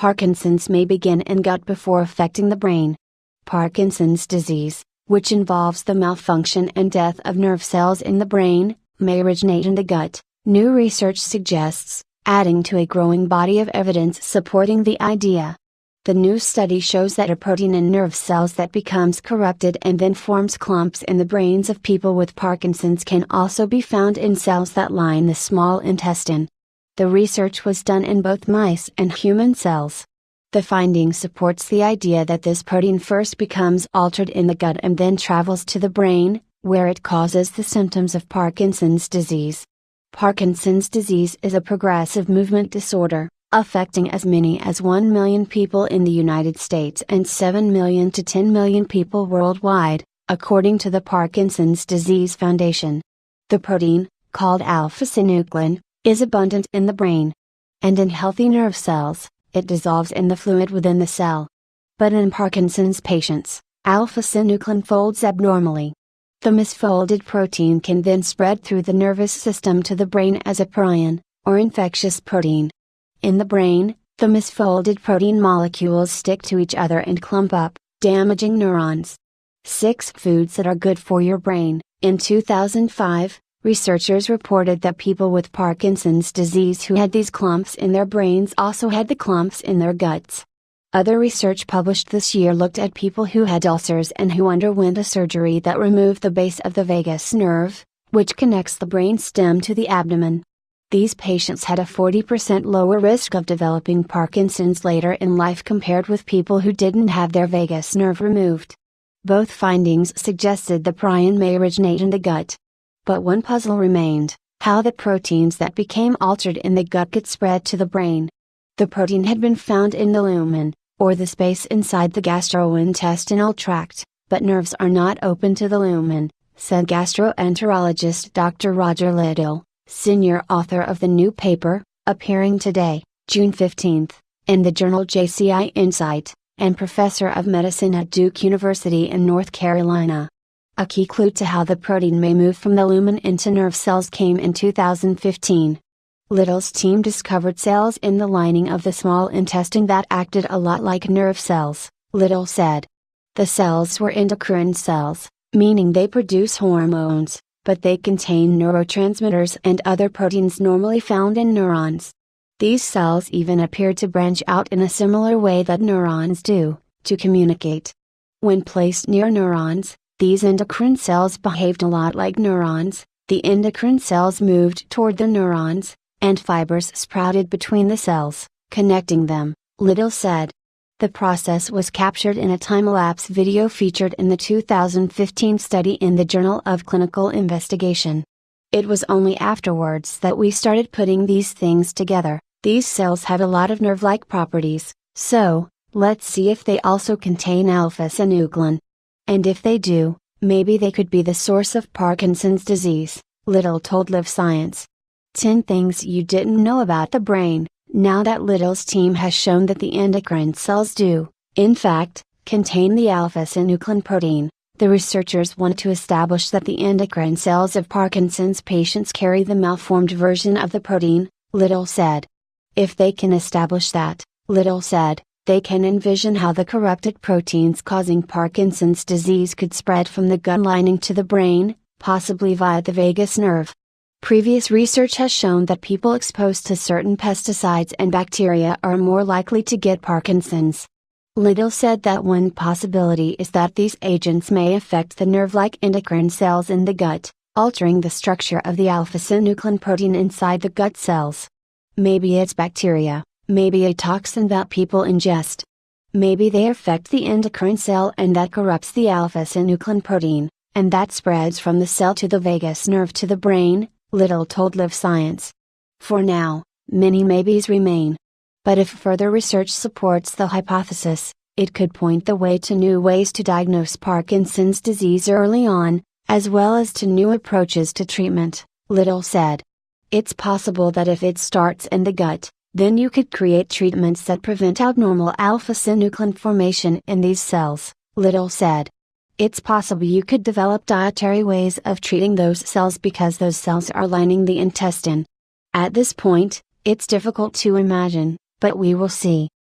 Parkinson's may begin in gut before affecting the brain. Parkinson's disease, which involves the malfunction and death of nerve cells in the brain, may originate in the gut, new research suggests, adding to a growing body of evidence supporting the idea. The new study shows that a protein in nerve cells that becomes corrupted and then forms clumps in the brains of people with Parkinson's can also be found in cells that line the small intestine. The research was done in both mice and human cells. The finding supports the idea that this protein first becomes altered in the gut and then travels to the brain, where it causes the symptoms of Parkinson's disease. Parkinson's disease is a progressive movement disorder, affecting as many as 1 million people in the United States and 7 million to 10 million people worldwide, according to the Parkinson's Disease Foundation. The protein, called alpha-synuclein, is abundant in the brain. And in healthy nerve cells, it dissolves in the fluid within the cell. But in Parkinson's patients, alpha-synuclein folds abnormally. The misfolded protein can then spread through the nervous system to the brain as a prion, or infectious protein. In the brain, the misfolded protein molecules stick to each other and clump up, damaging neurons. 6 foods that are good for your brain. In 2005, researchers reported that people with Parkinson's disease who had these clumps in their brains also had the clumps in their guts. Other research published this year looked at people who had ulcers and who underwent a surgery that removed the base of the vagus nerve, which connects the brain stem to the abdomen. These patients had a 40% lower risk of developing Parkinson's later in life compared with people who didn't have their vagus nerve removed. Both findings suggested the prion may originate in the gut. But one puzzle remained: how the proteins that became altered in the gut get spread to the brain. The protein had been found in the lumen, or the space inside the gastrointestinal tract, but nerves are not open to the lumen, said gastroenterologist Dr. Roger Liddell, senior author of the new paper, appearing today, June 15, in the journal JCI Insight, and professor of medicine at Duke University in North Carolina. A key clue to how the protein may move from the lumen into nerve cells came in 2015. Liddell's team discovered cells in the lining of the small intestine that acted a lot like nerve cells, Liddell said. The cells were endocrine cells, meaning they produce hormones, but they contain neurotransmitters and other proteins normally found in neurons. These cells even appeared to branch out in a similar way that neurons do, to communicate. When placed near neurons, these endocrine cells behaved a lot like neurons. The endocrine cells moved toward the neurons, and fibers sprouted between the cells, connecting them, Liddell said. The process was captured in a time-lapse video featured in the 2015 study in the Journal of Clinical Investigation. It was only afterwards that we started putting these things together. These cells have a lot of nerve-like properties, so, let's see if they also contain alpha-synuclein. And if they do, maybe they could be the source of Parkinson's disease, Liddell told Live Science. 10 things you didn't know about the brain. Now that Liddell's team has shown that the endocrine cells do, in fact, contain the alpha-synuclein protein, the researchers want to establish that the endocrine cells of Parkinson's patients carry the malformed version of the protein, Liddell said. If they can establish that, Liddell said, they can envision how the corrupted proteins causing Parkinson's disease could spread from the gut lining to the brain, possibly via the vagus nerve. Previous research has shown that people exposed to certain pesticides and bacteria are more likely to get Parkinson's. Liddell said that one possibility is that these agents may affect the nerve-like endocrine cells in the gut, altering the structure of the alpha-synuclein protein inside the gut cells. Maybe it's bacteria, maybe a toxin that people ingest. Maybe they affect the endocrine cell and that corrupts the alpha-synuclein protein, and that spreads from the cell to the vagus nerve to the brain, Liddell told Live Science. For now, many maybes remain. But if further research supports the hypothesis, it could point the way to new ways to diagnose Parkinson's disease early on, as well as to new approaches to treatment, Liddell said. It's possible that if it starts in the gut, then you could create treatments that prevent abnormal alpha-synuclein formation in these cells, Liddell said. It's possible you could develop dietary ways of treating those cells because those cells are lining the intestine. At this point, it's difficult to imagine, but we will see.